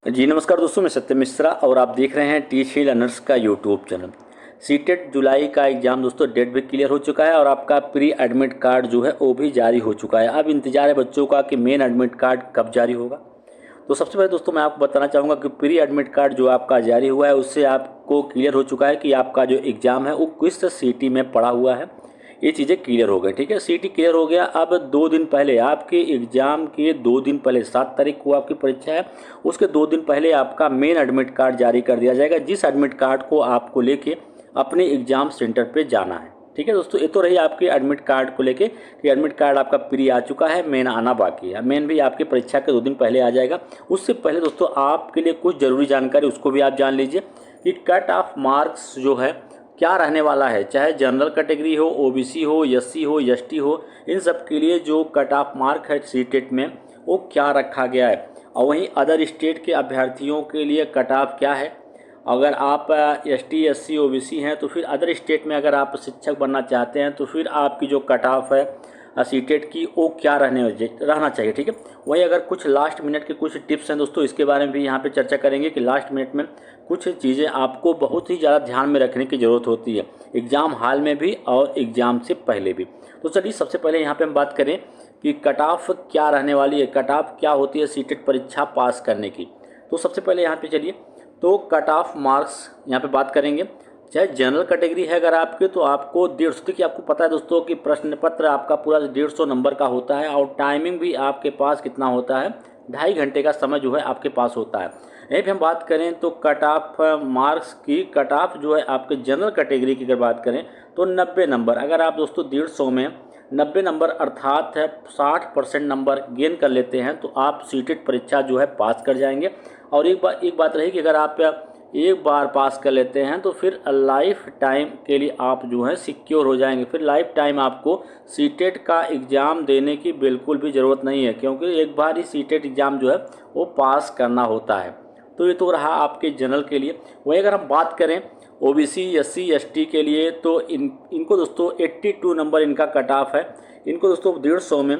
जी नमस्कार दोस्तों, मैं सत्यम मिश्रा और आप देख रहे हैं टीच ही लर्नर्स का यूट्यूब चैनल। सीटेट जुलाई का एग्ज़ाम दोस्तों डेट भी क्लियर हो चुका है और आपका प्री एडमिट कार्ड जो है वो भी जारी हो चुका है। अब इंतजार है बच्चों का कि मेन एडमिट कार्ड कब जारी होगा। तो सबसे पहले दोस्तों मैं आपको बताना चाहूँगा कि प्री एडमिट कार्ड जो आपका जारी हुआ है उससे आपको क्लियर हो चुका है कि आपका जो एग्ज़ाम है वो किस सिटी में पड़ा हुआ है। ये चीज़ें क्लियर हो गई, ठीक है। सिटी क्लियर हो गया। अब 2 दिन पहले आपके एग्ज़ाम के 2 दिन पहले 7 तारीख को आपकी परीक्षा है, उसके 2 दिन पहले आपका मेन एडमिट कार्ड जारी कर दिया जाएगा, जिस एडमिट कार्ड को आपको लेके अपने एग्ज़ाम सेंटर पे जाना है। ठीक है दोस्तों, ये तो रही आपके एडमिट कार्ड को लेके कि एडमिट कार्ड आपका प्री आ चुका है, मेन आना बाकी है। मेन भी आपकी परीक्षा के 2 दिन पहले आ जाएगा। उससे पहले दोस्तों आपके लिए कुछ ज़रूरी जानकारी उसको भी आप जान लीजिए कि कट ऑफ मार्क्स जो है क्या रहने वाला है। चाहे जनरल कैटेगरी हो, ओबीसी हो, एससी हो, एसटी हो, इन सब के लिए जो कट ऑफ मार्क है सीटेट में वो क्या रखा गया है। और वहीं अदर स्टेट के अभ्यर्थियों के लिए कट ऑफ क्या है। अगर आप एसटी, एससी, ओबीसी हैं तो फिर अदर स्टेट में अगर आप शिक्षक बनना चाहते हैं तो फिर आपकी जो कट ऑफ है सीटेट की वो क्या रहना चाहिए, ठीक है। वहीं अगर कुछ लास्ट मिनट के कुछ टिप्स हैं दोस्तों, इसके बारे में भी यहाँ पे चर्चा करेंगे कि लास्ट मिनट में कुछ चीज़ें आपको बहुत ही ज़्यादा ध्यान में रखने की ज़रूरत होती है, एग्ज़ाम हाल में भी और एग्ज़ाम से पहले भी। तो चलिए सबसे पहले यहाँ पे हम बात करें कि कट ऑफ क्या रहने वाली है, कट ऑफ क्या होती है सीटेट परीक्षा पास करने की। तो सबसे पहले यहाँ पे चलिए तो कट ऑफ मार्क्स यहाँ पे बात करेंगे। चाहे जनरल कैटेगरी है अगर आपके तो आपको 150, देखिए आपको पता है दोस्तों कि प्रश्न पत्र आपका पूरा 150 नंबर का होता है और टाइमिंग भी आपके पास कितना होता है, 2.5 घंटे का समय जो है आपके पास होता है। यहीं पे हम बात करें तो कट ऑफ मार्क्स की, कट ऑफ जो है आपके जनरल कैटेगरी की अगर बात करें तो 90 नंबर। अगर आप दोस्तों 150 में 90 नंबर अर्थात है 60% नंबर गेन कर लेते हैं तो आप सीटेट परीक्षा जो है पास कर जाएंगे। और एक बात रही कि अगर आप एक बार पास कर लेते हैं तो फिर लाइफ टाइम के लिए आप जो है सिक्योर हो जाएंगे। फिर लाइफ टाइम आपको सीटेट का एग्ज़ाम देने की बिल्कुल भी ज़रूरत नहीं है, क्योंकि एक बार ही सीटेट एग्ज़ाम जो है वो पास करना होता है। तो ये तो रहा आपके जनरल के लिए। वहीं अगर हम बात करें ओबीसी, एससी, एसटी के लिए तो इनको दोस्तों 82 नंबर इनका कट ऑफ है। इनको दोस्तों 150 में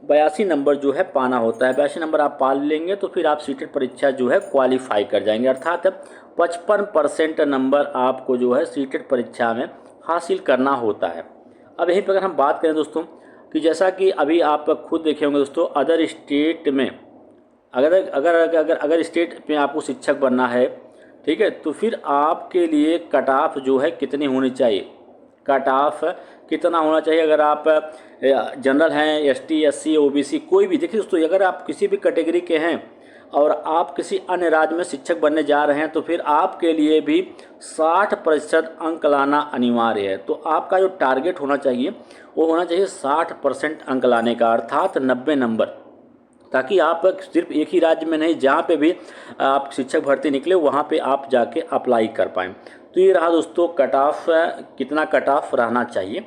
82 नंबर जो है पाना होता है। 82 नंबर आप पा लेंगे तो फिर आप सीटेट परीक्षा जो है क्वालिफाई कर जाएंगे, अर्थात 55% नंबर आपको जो है सीटेट परीक्षा में हासिल करना होता है। अब यहीं पर अगर हम बात करें दोस्तों कि जैसा कि अभी आप खुद देखे होंगे दोस्तों, अदर स्टेट में अगर अगर अगर अगर स्टेट में आपको शिक्षक बनना है, ठीक है, तो फिर आपके लिए कट ऑफ जो है कितनी होनी चाहिए, कट ऑफ कितना होना चाहिए। अगर आप जनरल हैं, एसटी, एससी, ओबीसी कोई भी, देखिए दोस्तों अगर आप किसी भी कैटेगरी के हैं और आप किसी अन्य राज्य में शिक्षक बनने जा रहे हैं तो फिर आपके लिए भी 60% अंक लाना अनिवार्य है। तो आपका जो टारगेट होना चाहिए वो होना चाहिए 60% अंक लाने का, अर्थात 90 नंबर, ताकि आप सिर्फ एक ही राज्य में नहीं, जहाँ पे भी आप शिक्षक भर्ती निकले वहाँ पे आप जाके अप्लाई कर पाएँ। तो ये रहा दोस्तों कट ऑफ, कितना कट ऑफ रहना चाहिए,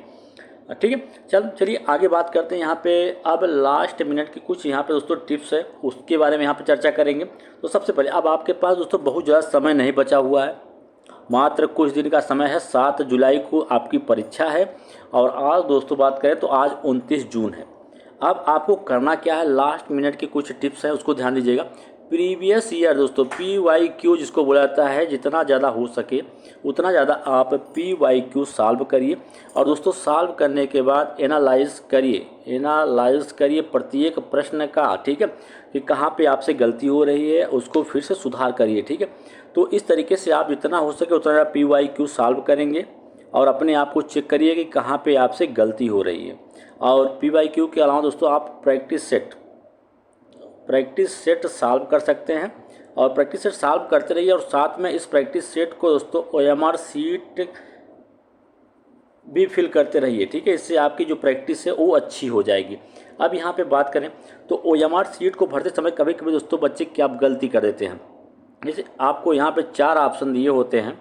ठीक है। चलिए आगे बात करते हैं यहाँ पे। अब लास्ट मिनट की कुछ यहाँ पे दोस्तों टिप्स है, उसके बारे में यहाँ पे चर्चा करेंगे। तो सबसे पहले अब आपके पास दोस्तों बहुत ज़्यादा समय नहीं बचा हुआ है, मात्र कुछ दिन का समय है। 7 जुलाई को आपकी परीक्षा है और आज दोस्तों बात करें तो आज 29 जून है। अब आपको करना क्या है, लास्ट मिनट की कुछ टिप्स हैं उसको ध्यान दीजिएगा। प्रीवियस ईयर दोस्तों PYQ जिसको बोला जाता है, जितना ज़्यादा हो सके उतना ज़्यादा आप PYQ सॉल्व करिए और दोस्तों सॉल्व करने के बाद एनालाइज करिए प्रत्येक प्रश्न का, ठीक है, कि कहाँ पे आपसे गलती हो रही है उसको फिर से सुधार करिए, ठीक है। तो इस तरीके से आप जितना हो सके उतना ज़्यादा PYQ सॉल्व करेंगे और अपने आप को चेक करिए कि कहाँ पे आपसे गलती हो रही है। और PYQ के अलावा दोस्तों आप प्रैक्टिस सेट सॉल्व कर सकते हैं और प्रैक्टिस सेट सॉल्व करते रहिए और साथ में इस प्रैक्टिस सेट को दोस्तों OMR सीट भी फिल करते रहिए, ठीक है। इससे आपकी जो प्रैक्टिस है वो अच्छी हो जाएगी। अब यहाँ पे बात करें तो OMR सीट को भरते समय कभी कभी दोस्तों बच्चे क्या गलती कर देते हैं। जैसे आपको यहाँ पे 4 ऑप्शन दिए होते हैं,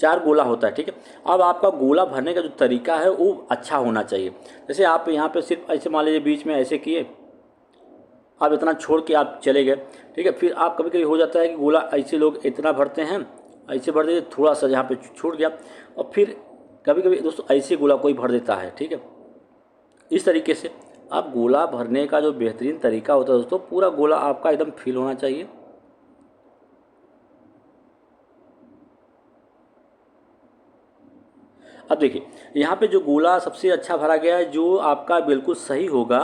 4 गोला होता है, ठीक है। अब आपका गोला भरने का जो तरीका है वो अच्छा होना चाहिए। जैसे आप यहाँ पे सिर्फ ऐसे मान लीजिए बीच में ऐसे किए, आप इतना छोड़ के आप चले गए, ठीक है। फिर आप कभी कभी हो जाता है कि गोला ऐसे लोग इतना भरते हैं, ऐसे भर देते, थोड़ा सा यहाँ पे छूट गया, और फिर कभी कभी दोस्तों ऐसे गोला कोई भर देता है, ठीक है। इस तरीके से अब गोला भरने का जो बेहतरीन तरीका होता है दोस्तों, पूरा गोला आपका एकदम फिल होना चाहिए। अब देखिए यहाँ पे जो गोला सबसे अच्छा भरा गया है, जो आपका बिल्कुल सही होगा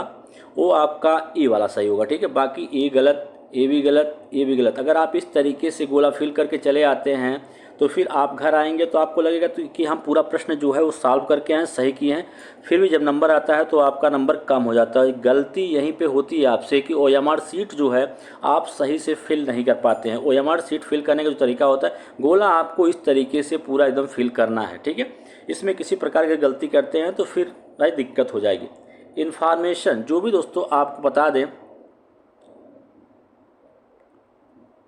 वो आपका ए वाला सही होगा, ठीक है। बाकी ए गलत, ए भी गलत, ए भी गलत। अगर आप इस तरीके से गोला फिल करके चले आते हैं तो फिर आप घर आएंगे तो आपको लगेगा तो कि हम पूरा प्रश्न जो है वो सॉल्व करके आए, सही किए हैं, फिर भी जब नंबर आता है तो आपका नंबर कम हो जाता है। गलती यहीं पे होती है आपसे कि ओएमआर सीट जो है आप सही से फिल नहीं कर पाते हैं। ओएमआर सीट फिल करने का जो तरीका होता है, गोला आपको इस तरीके से पूरा एकदम फिल करना है, ठीक है। इसमें किसी प्रकार की गलती करते हैं तो फिर भाई दिक्कत हो जाएगी। इन्फॉर्मेशन जो भी दोस्तों आपको बता दें,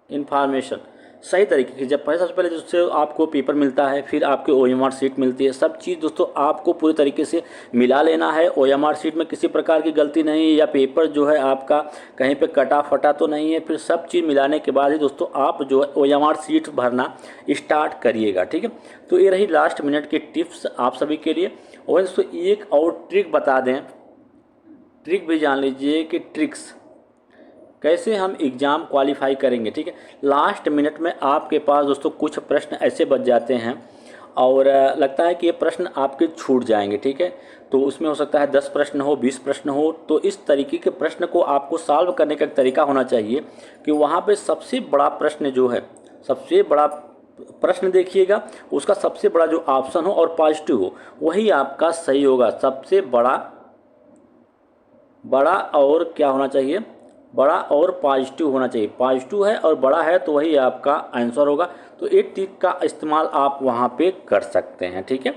इन्फॉर्मेशन सही तरीके की, जब सबसे पहले जिससे आपको पेपर मिलता है, फिर आपके ओएमआर सीट मिलती है, सब चीज़ दोस्तों आपको पूरी तरीके से मिला लेना है। ओएमआर सीट में किसी प्रकार की गलती नहीं है, या पेपर जो है आपका कहीं पे कटा फटा तो नहीं है। फिर सब चीज़ मिलाने के बाद ही दोस्तों आप जो है ओएमआर सीट भरना स्टार्ट करिएगा, ठीक है। तो ये रही लास्ट मिनट की टिप्स आप सभी के लिए। और दोस्तों एक और ट्रिक बता दें, ट्रिक भी जान लीजिए कि ट्रिक्स कैसे हम एग्ज़ाम क्वालिफाई करेंगे, ठीक है। लास्ट मिनट में आपके पास दोस्तों कुछ प्रश्न ऐसे बच जाते हैं और लगता है कि ये प्रश्न आपके छूट जाएंगे, ठीक है। तो उसमें हो सकता है 10 प्रश्न हो, 20 प्रश्न हो। तो इस तरीके के प्रश्न को आपको सॉल्व करने का एक तरीका होना चाहिए कि वहाँ पे सबसे बड़ा प्रश्न जो है, सबसे बड़ा प्रश्न देखिएगा, उसका सबसे बड़ा जो ऑप्शन हो और पॉजिटिव हो वही आपका सही होगा। सबसे बड़ा और क्या होना चाहिए, बड़ा और पॉजिटिव होना चाहिए। पॉजिटिव है और बड़ा है तो वही आपका आंसर होगा। तो एक ट्रिक का इस्तेमाल आप वहाँ पे कर सकते हैं, ठीक है।